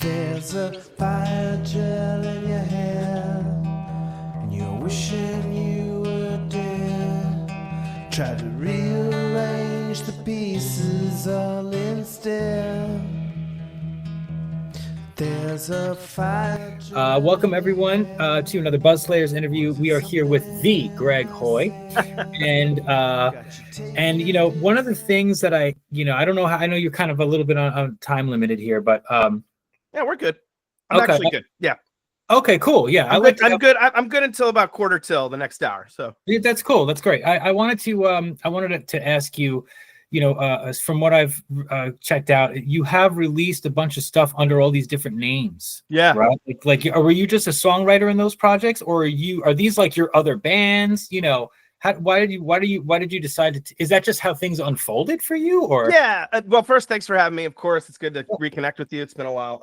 There's a fire gel in your hair, and you're wishing you were dead. Try to rearrange the pieces all instead. There's a fire gel. Welcome everyone to another Buzz Slayers interview. We are here with the Greg Hoy, and you know, one of the things that I don't know how. I know you're kind of a little bit on time limited here, but yeah, we're good. I'm okay. actually good. Yeah. Okay, cool. Yeah, I'm good. I'm good until about quarter till the next hour. So that's cool. That's great. I wanted to ask you, from what I've checked out, you have released a bunch of stuff under all these different names. Yeah. Right. Like, were you just a songwriter in those projects, or are these like your other bands? You know, why did you decide to? Is that just how things unfolded for you, or? Yeah. Well, first, thanks for having me. Of course, it's good to reconnect with you. It's been a while.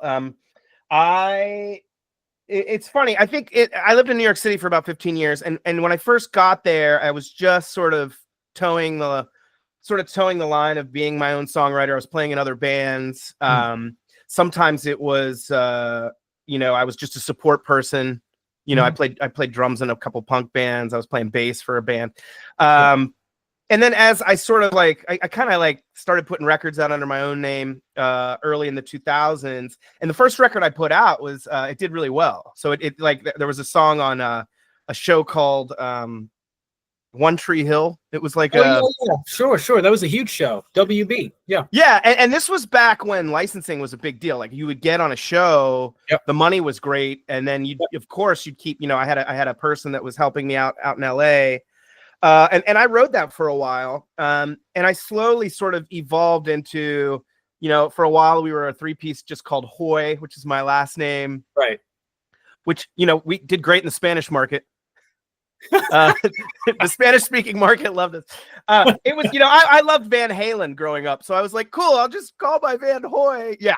It's funny. I think I lived in New York City for about 15 years, and when I first got there, I was just sort of towing the line of being my own songwriter. I was playing in other bands. Sometimes it was, I was just a support person. I played drums in a couple punk bands. I was playing bass for a band. And then as I sort of I kind of started putting records out under my own name early in the 2000s. And the first record I put out was, it did really well. So there was a song on a show called One Tree Hill. It was like Sure. That was a huge show. WB. Yeah. Yeah. And this was back when licensing was a big deal. Like you would get on a show, The money was great. And then you'd keep, I had a person that was helping me out in LA. And I wrote that for a while. And I slowly sort of evolved into, for a while we were a three-piece just called Hoy, which is my last name. Right. Which, we did great in the Spanish market. The Spanish-speaking market loved us. It was, I loved Van Halen growing up. So I was like, cool, I'll just call my band Hoy. Yeah.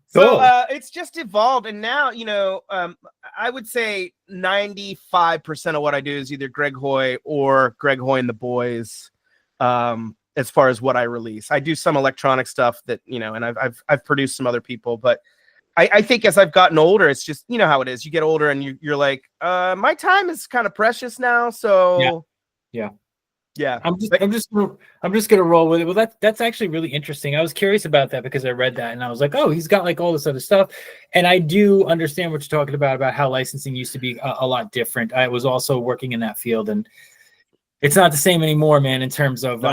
So it's just evolved, and now I would say 95% of what I do is either Greg Hoy or Greg Hoy and the Boys. As far as what I release, I do some electronic stuff that and I've produced some other people, but I think as I've gotten older, it's just how it is. You get older, and you're like, my time is kind of precious now, so yeah. I'm just gonna roll with it. Well, that's actually really interesting. I was curious about that because I read that and I was like, oh, he's got like all this other stuff. And I do understand what you're talking about how licensing used to be a lot different. I was also working in that field, and it's not the same anymore, man. In terms of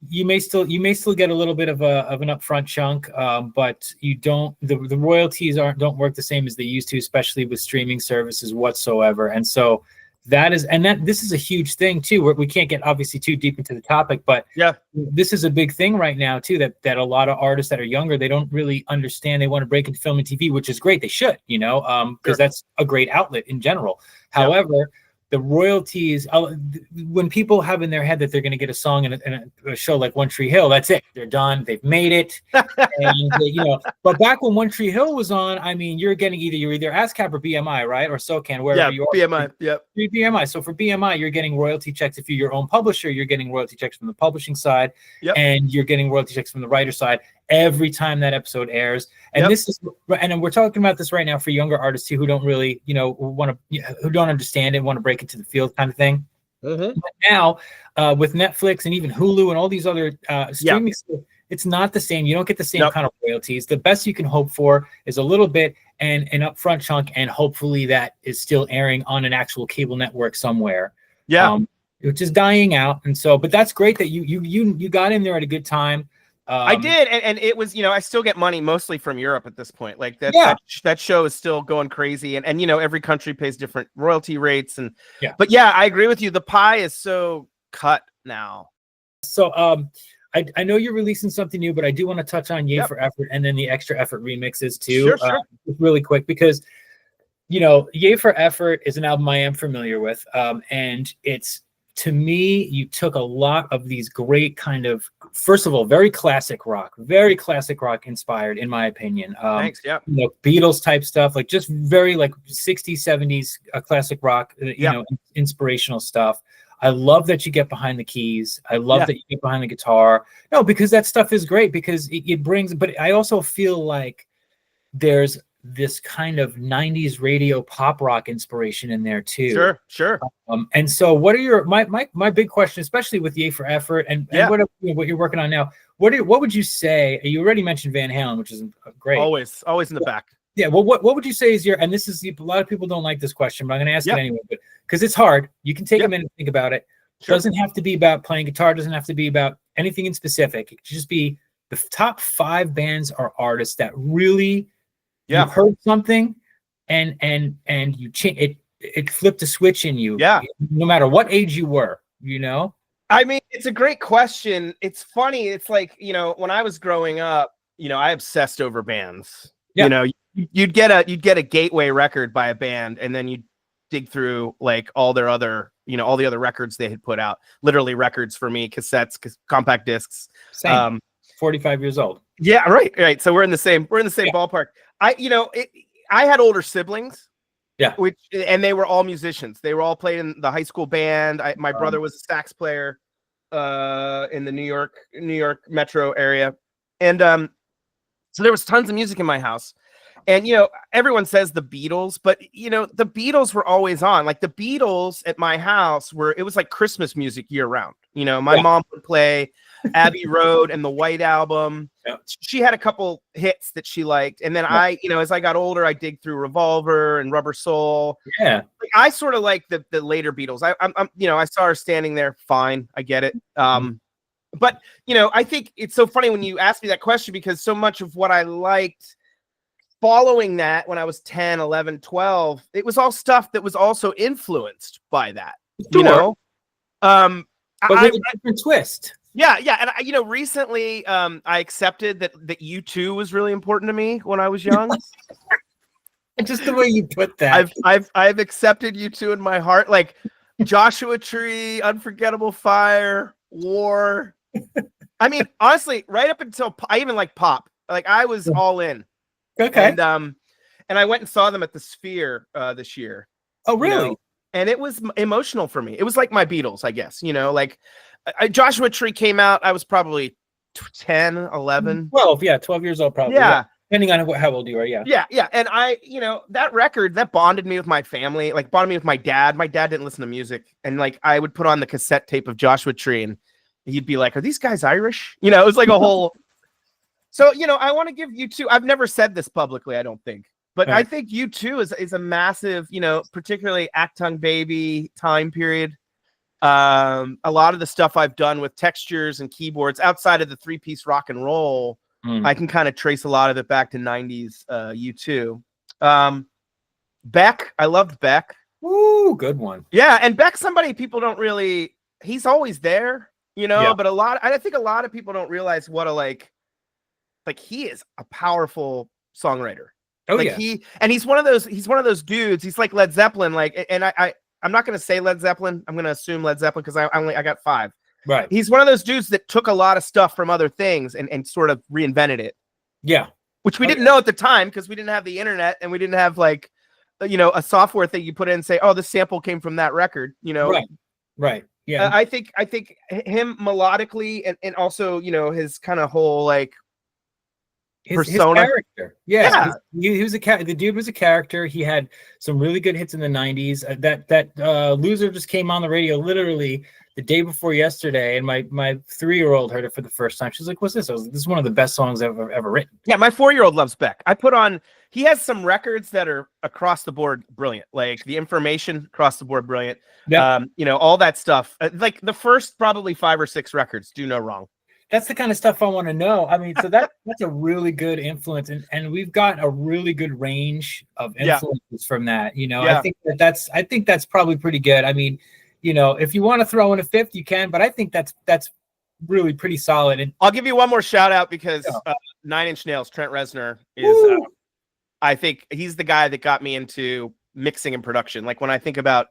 you may still get a little bit of an upfront chunk, but you don't. The royalties don't work the same as they used to, especially with streaming services whatsoever. And so. This is a huge thing too, where we can't get obviously too deep into the topic, but this is a big thing right now too, that a lot of artists that are younger, they don't really understand. They want to break into film and TV, which is great. They should, because that's a great outlet in general. However, the royalties, when people have in their head that they're going to get a song in a show like One Tree Hill, that's it. They're done. They've made it. And, but back when One Tree Hill was on, I mean, you're either ASCAP or BMI, right? Or SOCAN, wherever you are. BMI. Yep. BMI. So for BMI, you're getting royalty checks. If you're your own publisher, you're getting royalty checks from the publishing side, and you're getting royalty checks from the writer side every time that episode airs. And and we're talking about this right now for younger artists too, who don't really, who don't understand it, want to break into the field kind of thing. But now, with Netflix and even Hulu and all these other streaming, it's not the same. You don't get the same kind of royalties. The best you can hope for is a little bit and an upfront chunk, and hopefully that is still airing on an actual cable network somewhere. Which is dying out. And so, but that's great that you got in there at a good time. I did, and it was, I still get money mostly from Europe at this point. Like that show is still going crazy, and every country pays different royalty rates, but I agree with you. The pie is so cut now. So I know you're releasing something new, but I do want to touch on Yay for Effort and then the Extra Effort remixes too, really quick, because Yay for Effort is an album I am familiar with, and it's. To me, you took a lot of these great kind of, first of all, very classic rock inspired, in my opinion. Thanks. Yeah. Beatles type stuff, like just very like 60s, 70s classic rock, inspirational stuff. I love that you get behind the keys. I love that you get behind the guitar. No, because that stuff is great because it brings, but I also feel like there's this kind of 90s radio pop rock inspiration in there too. Sure. And so what are your my big question, especially with the A for Effort and what you're working on now, what would you say? You already mentioned Van Halen, which is great. Always in the back. Yeah, well, what would you say is and this is, a lot of people don't like this question, but I'm going to ask it anyway, but because it's hard. You can take a minute to think about it. Sure. Doesn't have to be about playing guitar, doesn't have to be about anything in specific. It could just be the top 5 bands or artists that really you heard something and you it flipped a switch in you. Yeah. No matter what age you were, you know? I mean, it's a great question. It's funny. It's like, when I was growing up, I obsessed over bands. Yeah. You'd get a gateway record by a band, and then you'd dig through like all their other, all the other records they had put out. Literally records for me, cassettes, compact discs. Same. 45 years old. Yeah, right. So we're in the same ballpark. I had older siblings. Yeah. And they were all musicians. They were all played in the high school band. My brother was a sax player in the New York metro area. And so there was tons of music in my house. And everyone says the Beatles, but the Beatles were always on. Like the Beatles at my house it was like Christmas music year round. My mom would play Abbey Road and the White Album. Yeah. She had a couple hits that she liked, and then I, as I got older, I dig through Revolver and Rubber Soul. Yeah, I sort of like the later Beatles. I'm I saw her standing there. Fine, I get it. But I think it's so funny when you ask me that question, because so much of what I liked following that when I was 10, 11, 12, it was all stuff that was also influenced by that. Sure. But with a different twist. Yeah. And recently I accepted that U2 was really important to me when I was young. Just the way you put that. I've accepted U2 in my heart, like Joshua Tree, Unforgettable Fire, War. I mean, honestly, right up until I even like pop. Like I was all in. Okay. And I went and saw them at the Sphere this year. Oh, really? And it was emotional for me. It was like my Beatles, I guess. Like Joshua Tree came out. I was probably 10, 11. 12, 12 years old probably. Yeah. Depending on how old you are, yeah. Yeah. And I, that record, that bonded me with my family, like bonded me with my dad. My dad didn't listen to music. And like I would put on the cassette tape of Joshua Tree and he'd be like, are these guys Irish? It was like a whole... So, I want to give U2, I've never said this publicly, I don't think, but I think U2 is a massive, particularly Achtung Baby time period. A lot of the stuff I've done with textures and keyboards outside of the 3-piece rock and roll, I can kind of trace a lot of it back to 90s U2. Beck, I loved Beck. Ooh, good one. Yeah, and Beck's somebody people don't really, he's always there, but I think a lot of people don't realize what a like he is a powerful songwriter. Oh, like he's one of those dudes. He's like Led Zeppelin. Like, and I'm not going to say Led Zeppelin. I'm going to assume Led Zeppelin because I got 5. Right. He's one of those dudes that took a lot of stuff from other things and sort of reinvented it. Yeah. Which we didn't know at the time because we didn't have the internet and we didn't have like, a software thing you put in and say, oh, this sample came from that record. Right. Yeah. I think him melodically and also his kind of whole like. His character. Yeah. He was the dude was a character. He had some really good hits in the 90s. That Loser just came on the radio literally the day before yesterday, and my 3-year-old heard it for the first time. She's like, what's this? I was like, this is one of the best songs I've ever written. Yeah, my 4-year-old loves Beck. He has some records that are across the board brilliant, like The Information, across the board brilliant. Yep. All that stuff. Like the first probably 5 or 6 records do no wrong. That's the kind of stuff I want to know. I mean, so that's a really good influence, and we've got a really good range of influences from that. I think that's probably pretty good. I mean, if you want to throw in a 5th, you can, but I think that's really pretty solid. And I'll give you one more shout out because 9 Inch Nails, Trent Reznor is. I think he's the guy that got me into mixing and production. Like when I think about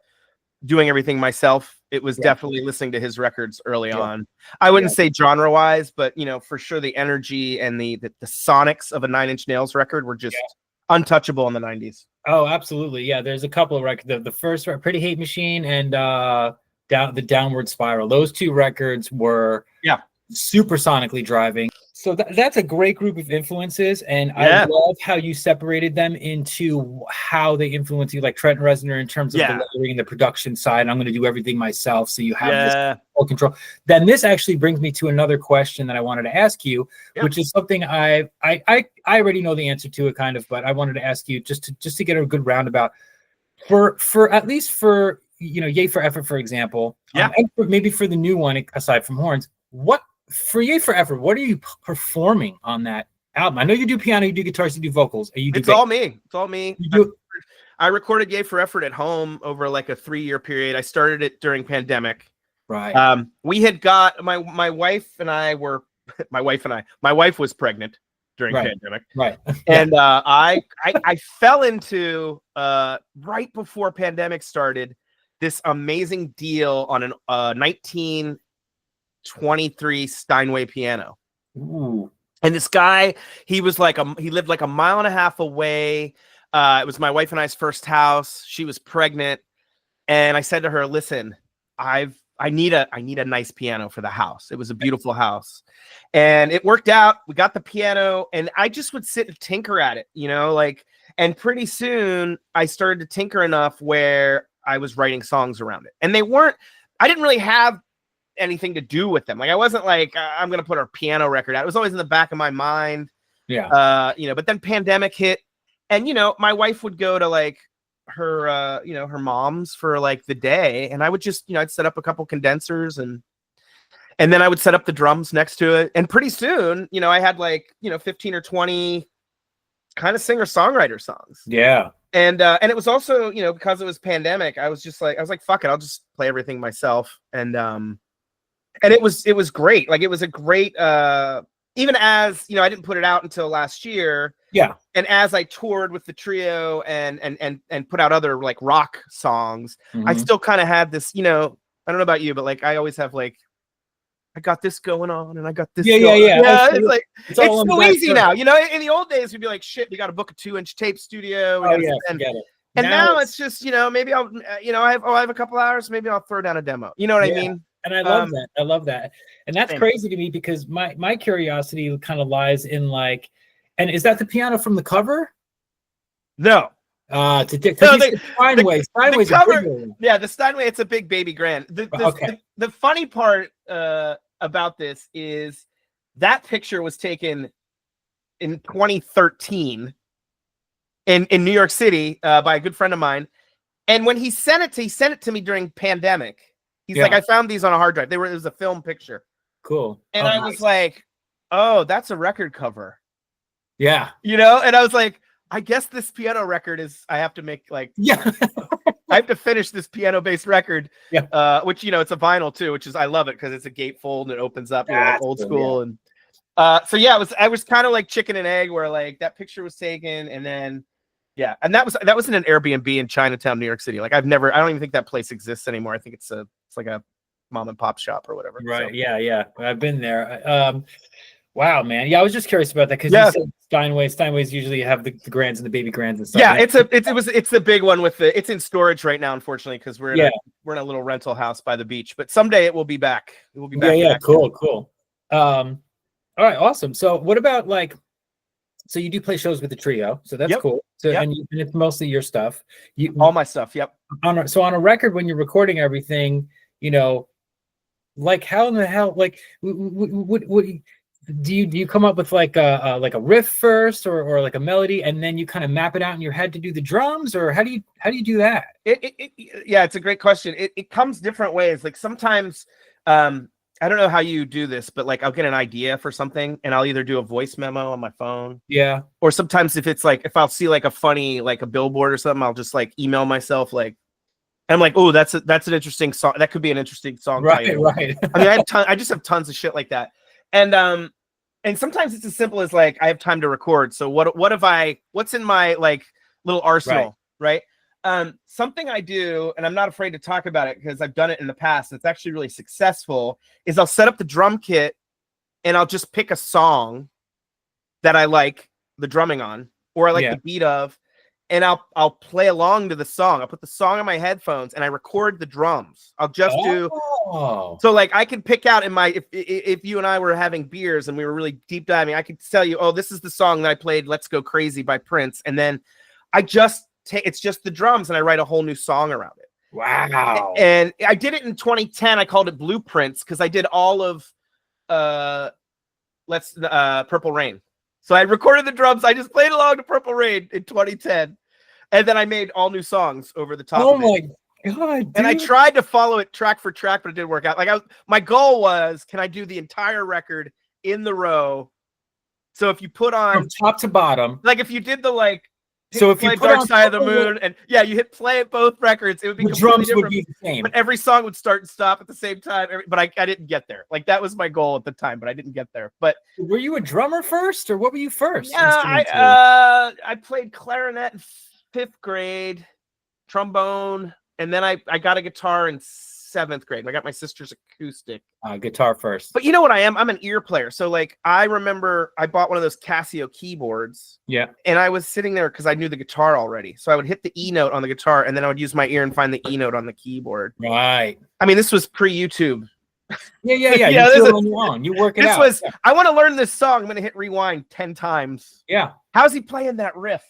doing everything myself, it was definitely listening to his records early on. I wouldn't say genre wise, but for sure the energy and the sonics of a 9 Inch Nails record were just untouchable in the 90s. Oh, absolutely. Yeah. There's a couple of records. The first Pretty Hate Machine and the Downward Spiral. Those 2 records were super sonically driving. So that's a great group of influences, and Yeah. I love how you separated them into how they influence you, like Trent Reznor in terms of Yeah. the lettering and the production side. I'm going to do everything myself, so you have this Yeah. full control. Then this actually brings me to another question that I wanted to ask you, Yeah. which is something I already know the answer to it kind of, but I wanted to ask you just to get a good roundabout for at least for Yay for Effort, for example, Yeah. and maybe for the new one aside from horns, what. For Yay for Effort, what are you performing on that album? I know you do piano, you do guitars, you do vocals. It's all me. It's all me. You do. I recorded Yay for Effort at home over like a 3-year period. I started it during pandemic. Right. We had got my wife and I were my wife was pregnant during pandemic. Right. And I fell into right before pandemic started this amazing deal on an 1923 Steinway piano. Ooh. And this guy, he lived like a mile and a half away. It was my wife and I's first house. She was pregnant. And I said to her, listen, I need a nice piano for the house. It was a beautiful house. And it worked out. We got the piano and I just would sit and tinker at it, and pretty soon I started to tinker enough where I was writing songs around it. And I didn't really have anything to do with them. Like I wasn't like I'm gonna put a piano record out. It was always in the back of my mind. Yeah. But then pandemic hit, and my wife would go to like her her mom's for like the day, and I would just I'd set up a couple condensers and then I would set up the drums next to it, and pretty soon I had like 15 or 20 kind of singer-songwriter songs. Yeah. And it was also because it was pandemic, I was like fuck it, I'll just play everything myself. And it was great. Like it was a great even as I didn't put it out until last year. Yeah. And as I toured with the trio and put out other like rock songs, I still kind of had this, I don't know about you, but like I always have like I got this going on and I got this. Yeah. It's like it's so easy now. In the old days we'd be like, shit, we got to book a 2-inch tape studio. Forget it. And now it's just, maybe I'll, I have a couple hours, maybe I'll throw down a demo. You know what I mean? And I love that. I love that. And that's crazy to me because my curiosity kind of lies in like, and is that the piano from the cover? No. Steinway. Steinway's the cover, a big one. Yeah, the Steinway, it's a big baby grand. The funny part about this is that picture was taken in 2013 in New York City by a good friend of mine. And when he sent it to me during pandemic. He's like, I found these on a hard drive. It was a film picture. Cool. And I was like, oh, that's a record cover. Yeah. And I was like, I guess this piano record I have to make like, I have to finish this piano-based record. Yeah. Which, it's a vinyl too, which is, I love it because it's a gatefold and it opens up, like old school. Yeah. And I was kind of like chicken and egg where like that picture was taken and then, and that was in an Airbnb in Chinatown, New York City. Like I don't even think that place exists anymore. I think it's like a mom and pop shop or whatever. Right. So. Yeah. I've been there. Wow, man. Yeah, I was just curious about that because you said Steinways usually have the grands and the baby grands and stuff. Yeah, it's the big one it's in storage right now, unfortunately, because we're in a little rental house by the beach. But someday it will be back. It will be back. Yeah. Cool. All right, awesome. So what about like? So you do play shows with the trio, so that's cool. So and it's mostly your stuff. All my stuff. Yep. So on a record, when you're recording everything, like how in the hell, like what do you come up with like a riff first or like a melody and then you kind of map it out in your head to do the drums, or how do you do that? It's a great question. It comes different ways. Like sometimes I don't know how you do this, but like I'll get an idea for something and I'll either do a voice memo on my phone. Yeah. Or sometimes if I'll see like a funny, like a billboard or something, I'll just like email myself like, I'm like, oh, that's an interesting song. That could be an interesting song. Right. I mean, I just have tons of shit like that. And sometimes it's as simple as like, I have time to record. So what's in my like little arsenal, right? Something I do, and I'm not afraid to talk about it because I've done it in the past. It's actually really successful. Is I'll set up the drum kit and I'll just pick a song that I like the drumming on, or I like the beat of, and I'll play along to the song. I'll put the song on my headphones and I record the drums. I'll just do Oh, So like I could pick out in my if you and I were having beers and we were really deep diving, I could tell you, oh, this is the song that I played, "Let's Go Crazy" by Prince, and then I just take it's just the drums and I write a whole new song around it. wow. And I did it in 2010. I called it Blueprints because I did all of Purple Rain. So I recorded the drums. I just played along to Purple Rain in 2010, and then I made all new songs over the top. Oh of it. my god! And I dude. tried to follow it track for track, but it didn't work out. Like my goal was, can I do the entire record in the row? So if you put on From top to bottom. like if you did the like. So if you play put Dark on Side of the Purple Rain- Moon, and yeah, you hit play at both records, it would be the completely drums would different. be the same. But every song would start and stop at the same time. But I didn't get there. Like that was my goal at the time, but I didn't get there. But Were you a drummer first, or what were you first? yeah, instrumentally? I played clarinet in 5th grade, trombone, and then I got a guitar in 7th grade. I got my sister's acoustic. Guitar first. But you know what I am? I'm an ear player. So like I remember I bought one of those Casio keyboards. Yeah. And I was sitting there because I knew the guitar already. So I would hit the E note on the guitar and then I would use my ear and find the E note on the keyboard. Right. I mean, this was pre-YouTube. Yeah. Yeah, You this do is- it on your own. You work it This out. was, Yeah. I want to learn this song. I'm going to hit rewind 10 times. Yeah. How's he playing that riff?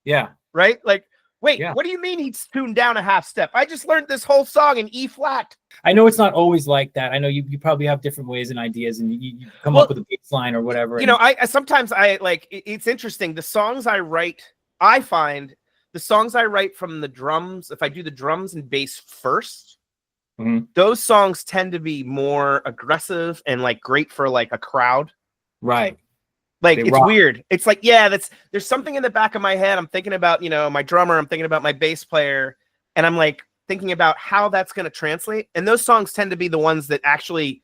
Yeah. Right? Like, wait, Yeah. what do you mean he's tuned down a half step? I just learned this whole song in E flat. I know it's not always like that. I know you probably have different ways and ideas, and you come Well, up with a bass line or whatever. You know, I sometimes I like it's interesting. The songs I write, I find the songs I write from the drums, if I do the drums and bass first, Mhm. those songs tend to be more aggressive and like great for like a crowd. Right. Like They it's rock. weird. It's like, yeah, there's something in the back of my head. I'm thinking about, you know, my drummer, I'm thinking about my bass player, and I'm like thinking about how that's going to translate. And those songs tend to be the ones that actually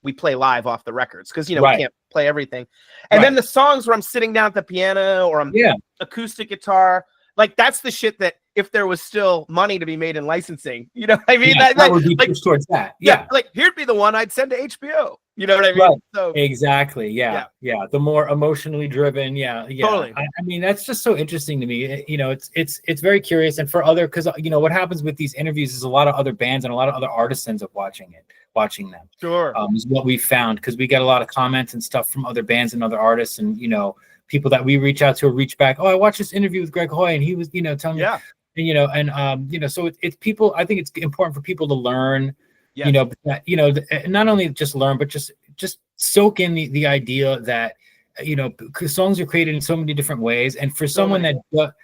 we play live off the records because, you know, Right. we can't play everything. And then the songs where I'm sitting down at the piano or I'm Yeah. acoustic guitar, like that's the shit that if there was still money to be made in licensing, you know what I mean? Yeah, that would be like, pushed towards that. yeah, Yeah. like here'd be the one I'd send to HBO. You know what I mean? Right. So Exactly. Yeah. The more emotionally driven. Yeah. Totally. I mean, that's just so interesting to me. You know, it's very curious. And for other, because you know what happens with these interviews is a lot of other bands and a lot of other artists ends up watching them. sure. Is what we found, because we get a lot of comments and stuff from other bands and other artists, and you know, people that we reach out to or reach back. Oh, I watched this interview with Greg Hoy, and he was, you know, telling me, Yeah. and, you know, and you know, so it's people. I think it's important for people to learn. Yes. You know, that, you know, not only just learn, but just soak in the idea that, you know, 'cause songs are created in so many different ways, and for someone that, but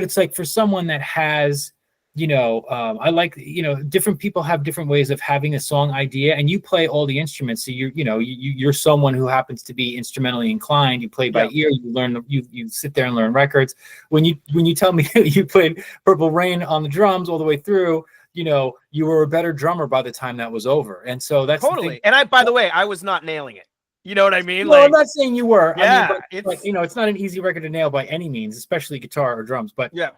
it's like for someone that has, you know, I like, you know, different people have different ways of having a song idea, and you play all the instruments, so you're someone who happens to be instrumentally inclined. You play by ear, you learn, you sit there and learn records. When you tell me you played Purple Rain on the drums all the way through, you know, you were a better drummer by the time that was over. And so that's Totally. And by the way, I was not nailing it. You know what I mean? Well, I'm not saying you were. Yeah, I mean, but you know, it's not an easy record to nail by any means, especially guitar or drums. But yeah,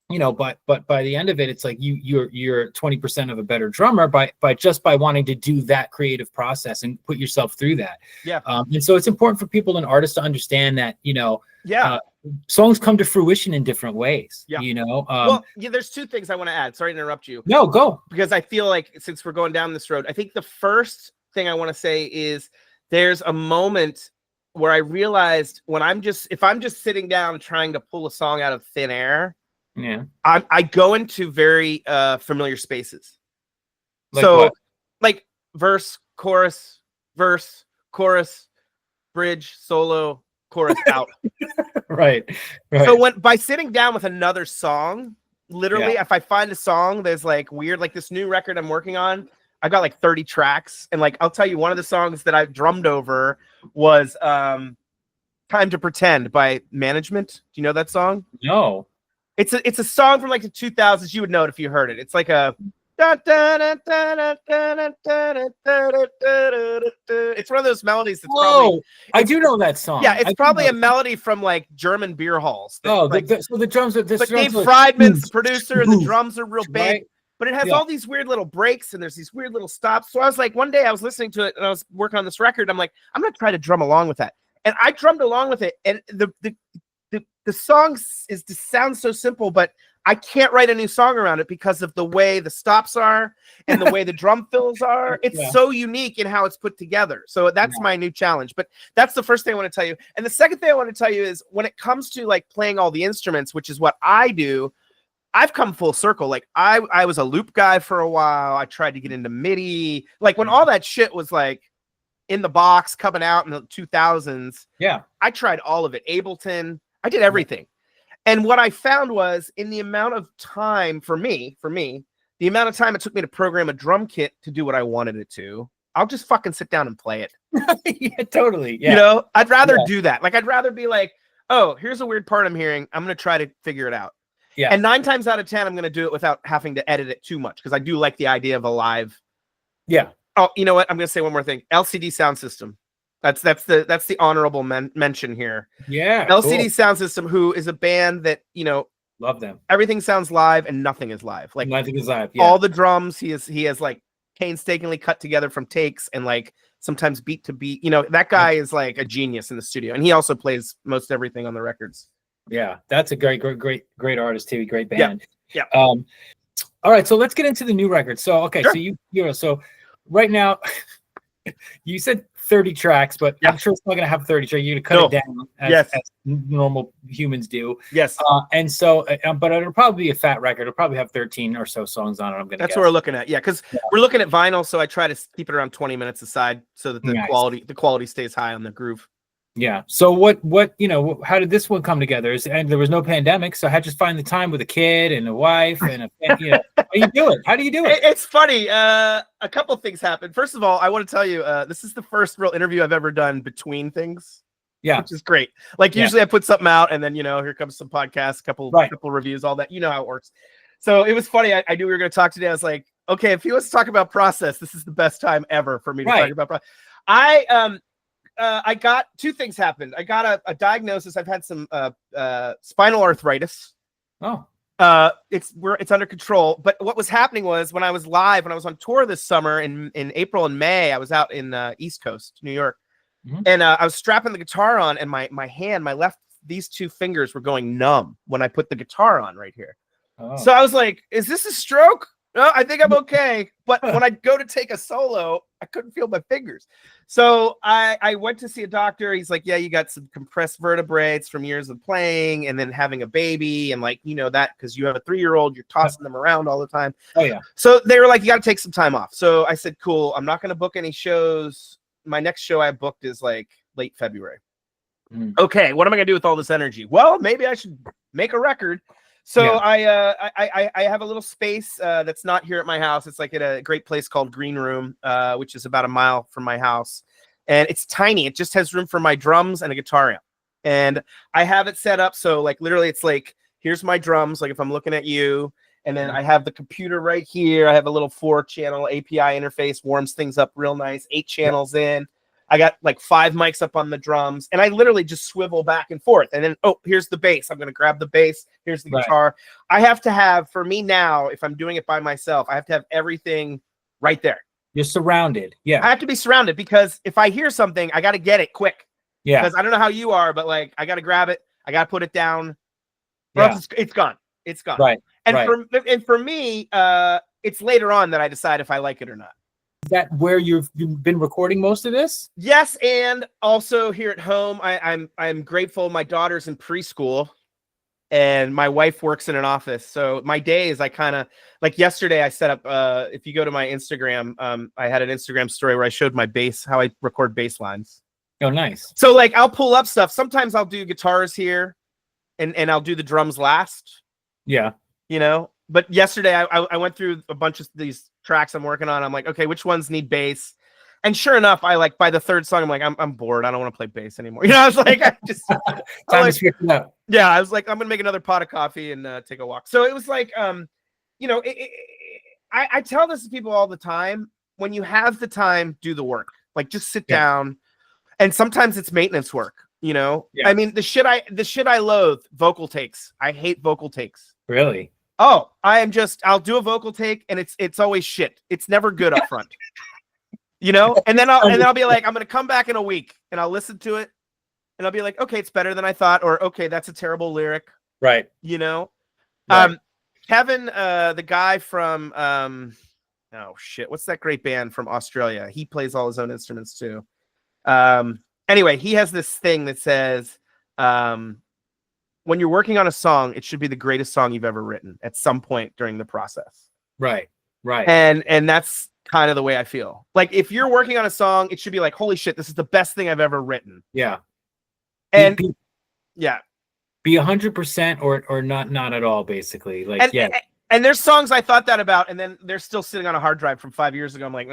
you know, but by the end of it, it's like you're 20% of a better drummer by wanting to do that creative process and put yourself through that. Yeah. And so it's important for people and artists to understand that, you know, yeah. Songs come to fruition in different ways. Yeah. You know. Well, yeah, there's two things I want to add. Sorry to interrupt you. No, go. Because I feel like since we're going down this road, I think the first thing I want to say is there's a moment where I realized if I'm just sitting down trying to pull a song out of thin air, Yeah. I go into very familiar spaces. Like so what? like verse, chorus, bridge, solo, chorus, out. Right. So by sitting down with another song, literally, if I find a song that's like weird, like this new record I'm working on, I've got like 30 tracks. And like, I'll tell you, one of the songs that I've drummed over was Time to Pretend by Management. Do you know that song? No. It's a song from like the 2000s. You would know it if you heard it. It's like a it's one of those melodies that's probably I do know that song. yeah, it's I do probably know a melody from like German beer halls. Oh, like, so the drums are this. but Dave are Friedman's the producer, and the drums are real big. Right? But it has Yeah. all these weird little breaks and there's these weird little stops. So I was like, one day I was listening to it and I was working on this record. I'm like, I'm gonna try to drum along with that, and I drummed along with it. And the song sounds so simple, but I can't write a new song around it because of the way the stops are and the way the drum fills are. It's so unique in how it's put together. So that's my new challenge. But that's the first thing I want to tell you. And the second thing I want to tell you is when it comes to like playing all the instruments, which is what I do, I've come full circle. Like I was a loop guy for a while. I tried to get into MIDI. Like when all that shit was like in the box coming out in the 2000s. Yeah. I tried all of it. Ableton. I did everything. And what I found was in the amount of time for me, the amount of time it took me to program a drum kit to do what I wanted it to, I'll just fucking sit down and play it. Yeah, totally. Yeah. You know, I'd rather do that. Like, I'd rather be like, oh, here's a weird part I'm hearing. I'm going to try to figure it out. Yeah. And 9 times out of 10, I'm going to do it without having to edit it too much because I do like the idea of a live. Yeah. Oh, you know what? I'm going to say one more thing. LCD Sound System. That's the honorable mention here. Yeah. LCD Sound System, who is a band that, you know, love them. Everything sounds live and nothing is live. Like nothing is live. Yeah. All the drums he has like painstakingly cut together from takes and like sometimes beat to beat. You know, that guy is like a genius in the studio, and he also plays most everything on the records. Yeah, that's a great artist too. Great band. Yeah. All right, so let's get into the new record. So okay, Sure. So so right now you said 30 tracks, but I'm sure it's not going to have 30 tracks. You're going to cut it down as normal humans do. Yes. And so, but it'll probably be a fat record. It'll probably have 13 or so songs on it. I'm going to That's what we're looking at. Yeah, because we're looking at vinyl, so I try to keep it around 20 minutes aside so that the quality stays high on the groove. Yeah. So what how did this one come together? And there was no pandemic, so I had to find the time with a kid and a wife and how do you do it? How do you do it? It's funny. A couple of things happened. First of all, I want to tell you, this is the first real interview I've ever done between things. Yeah. Which is great. Like usually I put something out and then, here comes some podcasts, couple reviews, all that. You know how it works. So it was funny. I knew we were going to talk today. I was like, okay, if he wants to talk about process, this is the best time ever for me to talk about process. I got 2 things happened. I got a diagnosis. I've had some spinal arthritis. Oh. It's under control. But what was happening was when I was on tour this summer in April and May, I was out in East Coast, New York. Mm-hmm. And I was strapping the guitar on and my hand, these 2 fingers were going numb when I put the guitar on right here. Oh. So I was like, is this a stroke? No, I think I'm okay. But when I go to take a solo, I couldn't feel my fingers. So I went to see a doctor. He's like, yeah, you got some compressed vertebrae from years of playing and then having a baby. And like, that because you have a 3-year-old, you're tossing them around all the time. Oh, yeah. So they were like, you got to take some time off. So I said, cool. I'm not going to book any shows. My next show I booked is like late February. Okay, what am I going to do with all this energy? Well, maybe I should make a record. So I have a little space that's not here at my house. It's like at a great place called Green Room, which is about a mile from my house. And it's tiny. It just has room for my drums and a guitar amp. And I have it set up so like literally it's like, here's my drums, like if I'm looking at you. And then I have the computer right here. I have a little 4-channel API interface, warms things up real nice, 8 channels in. I got like 5 mics up on the drums and I literally just swivel back and forth. And then, here's the bass. I'm going to grab the bass. Here's the guitar. I have to have, for me now, if I'm doing it by myself, I have to have everything right there. You're surrounded. Yeah. I have to be surrounded because if I hear something, I got to get it quick. Yeah. Because I don't know how you are, but like, I got to grab it. I got to put it down. It's gone. It's gone. Right. And for me, it's later on that I decide if I like it or not. Is that where you've been recording most of this? Yes, and also here at home, I'm grateful. My daughter's in preschool, and my wife works in an office. So my days, I kind of like yesterday. I set up. If you go to my Instagram, I had an Instagram story where I showed my bass, how I record bass lines. Oh, nice. So like I'll pull up stuff. Sometimes I'll do guitars here, and I'll do the drums last. Yeah. But yesterday I went through a bunch of these tracks I'm working on. I'm like, okay, which ones need bass? And sure enough, I like by the 3rd song, I'm like, I'm bored. I don't want to play bass anymore. I was like, I was like, I'm gonna make another pot of coffee and take a walk. So it was like, I tell this to people all the time. When you have the time, do the work. Like just sit down. And sometimes it's maintenance work. I mean, the shit I loathe, vocal takes. I hate vocal takes. Really? Oh, I'll do a vocal take and it's always shit. It's never good up front. And then I'll be like, I'm going to come back in a week and I'll listen to it and I'll be like, okay, it's better than I thought. Or, okay, that's a terrible lyric. Right. Right. Kevin, the guy from oh shit, what's that great band from Australia? He plays all his own instruments too. Anyway, he has this thing that says, when you're working on a song, it should be the greatest song you've ever written at some point during the process. Right. And that's kind of the way I feel. Like if you're working on a song, it should be like, holy shit, this is the best thing I've ever written. Yeah. And be yeah, be 100% or not at all, basically. Like, and there's songs I thought that about, and then they're still sitting on a hard drive from 5 years ago. I'm like,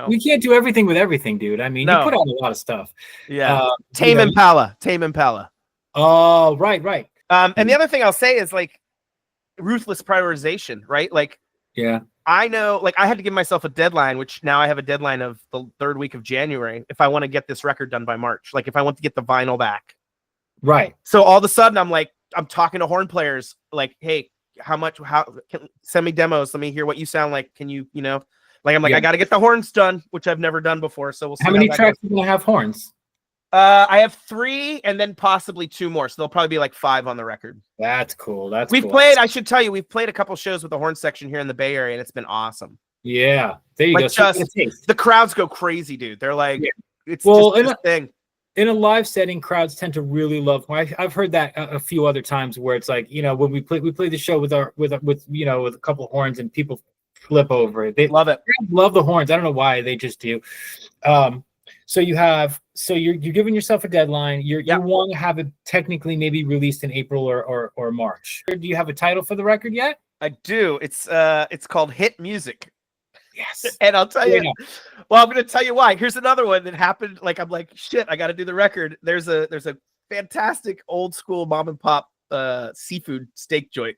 we can't do everything with everything, dude. I mean, you put out a lot of stuff. Yeah. Tame Impala. Oh, right. And the other thing I'll say is like ruthless prioritization, right? Like, yeah, I know, like I had to give myself a deadline, which now I have a deadline of the 3rd week of January if I want to get this record done by March. Like if I want to get the vinyl back. Right. So all of a sudden I'm talking to horn players like, hey, send me demos. Let me hear what you sound like. Can you, like, I'm like, I got to get the horns done, which I've never done before. So we'll see. How many tracks are going to have horns? I have 3 and then possibly 2 more. So there'll probably be like 5 on the record. That's cool. We've played, I should tell you, we've played a couple shows with the horn section here in the Bay Area and it's been awesome. Yeah. There you like go. Just, the crowds go crazy, dude. They're like, it's just this thing. In a live setting, crowds tend to really love. I've heard that a few other times where it's like, when we play the show with a couple of horns and people flip over it. They love it. Love the horns. I don't know why, they just do. So you're giving yourself a deadline. You want to have it technically maybe released in April or March. Do you have a title for the record yet? I do. It's called Hit Music. Yes. And I'll tell you, well, I'm going to tell you why. Here's another one that happened. Like, I'm like, shit, I got to do the record. There's a fantastic old school mom and pop seafood steak joint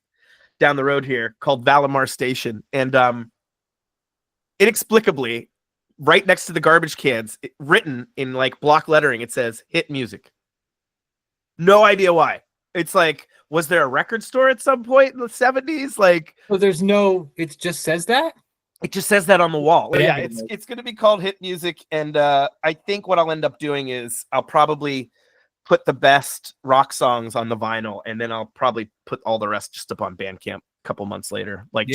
down the road here called Valimar Station. And inexplicably, right next to the garbage cans, written in like block lettering, it says Hit Music. No idea why. It's like, was there a record store at some point in the 70s? Like, well, it just says that? It just says that on the wall. Yeah, it's going to be called Hit Music. And I think what I'll end up doing is I'll probably put the best rock songs on the vinyl, and then I'll probably put all the rest just up on Bandcamp a couple months later. Like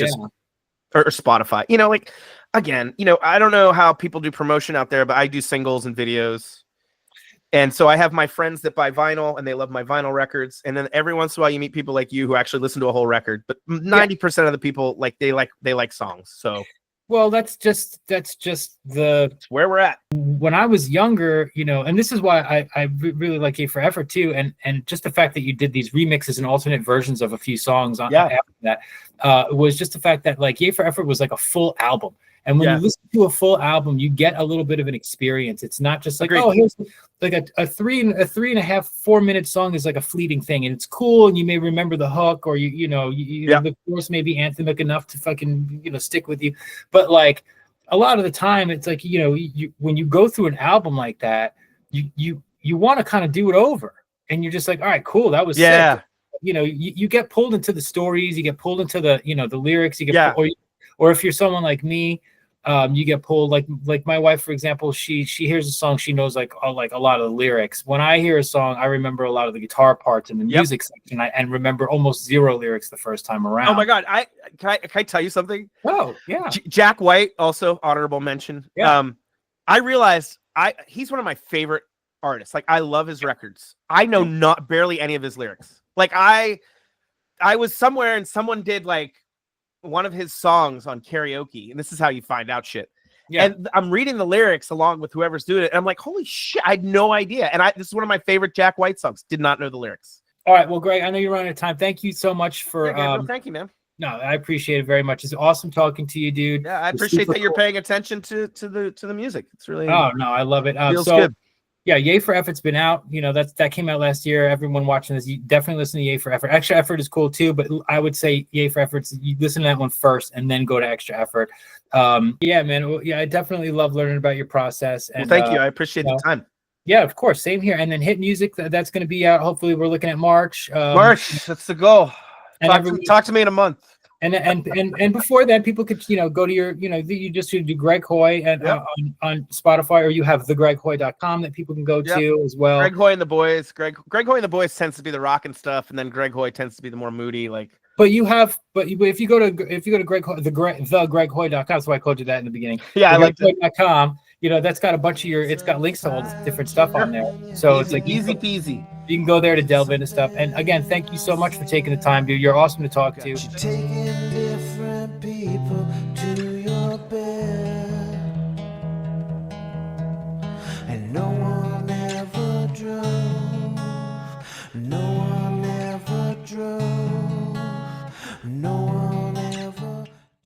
or Spotify. Like, again, I don't know how people do promotion out there, but I do singles and videos. And so I have my friends that buy vinyl and they love my vinyl records. And then every once in a while you meet people like you who actually listen to a whole record, but 90% of the people they like songs. So, well, that's just it's where we're at. When I was younger, and this is why I really like A for Effort too. And just the fact that you did these remixes and alternate versions of a few songs after that was just the fact that like A for Effort was like a full album. And when you listen to a full album, you get a little bit of an experience. It's not just like, oh, here's like a 3.5, 4 minute song is like a fleeting thing, and it's cool, and you may remember the hook, or the chorus may be anthemic enough to fucking stick with you. But like a lot of the time, it's like when you go through an album like that, you want to kind of do it over, and you're just like, all right, cool, that was sick. You get pulled into the stories, you get pulled into the the lyrics, you get or if you're someone like me. You get pulled like my wife, for example. She hears a song, she knows like a lot of the lyrics. When I hear a song, I remember a lot of the guitar parts and the music section, and remember almost 0 lyrics the first time around. Oh my god! Can I tell you something? Oh yeah, Jack White, also honorable mention. Yeah. I realized he's one of my favorite artists. Like, I love his records. I know barely any of his lyrics. Like, I was somewhere and someone did like one of his songs on karaoke, and this is how you find out shit. And I'm reading the lyrics along with whoever's doing it, and I'm like, holy shit, I had no idea. And this is one of my favorite Jack White songs. Did not know the lyrics. All right, well, Greg, I know you're running out of time. Thank you so much for thank you, man. No, I appreciate it very much. It's awesome talking to you, dude. Yeah, I appreciate that you're paying attention to the music. It's really no, I love it. Feels good. Yeah, Yay for Effort's been out. That came out last year. Everyone watching this, you definitely listen to Yay for Effort. Extra Effort is cool too, but I would say Yay for Effort, you listen to that one first and then go to Extra Effort. Yeah, man. Yeah, I definitely love learning about your process. And thank you. I appreciate the time. Yeah, of course. Same here. And then Hit Music, that's going to be out. Hopefully, we're looking at March. March, that's the goal. Talk to me in a month. And before that, people could go to your you just do Greg Hoy and Yep. on Spotify, or you have thegreghoy.com that people can go Yep. to as well. Greg Hoy and the Boys. Greg Hoy and the Boys tends to be the rock and stuff, and then Greg Hoy tends to be the more moody, like. But if you go to Greg Hoy, thegreghoy.com, that's why I called you that in the beginning. Yeah, I like that. Thegreghoy.com, that's got a bunch of it's got links to all this different stuff on there. So it's like easy peasy. you can go there to delve into stuff. And again, thank you so much for taking the time, dude. You're awesome to talk to. You're taking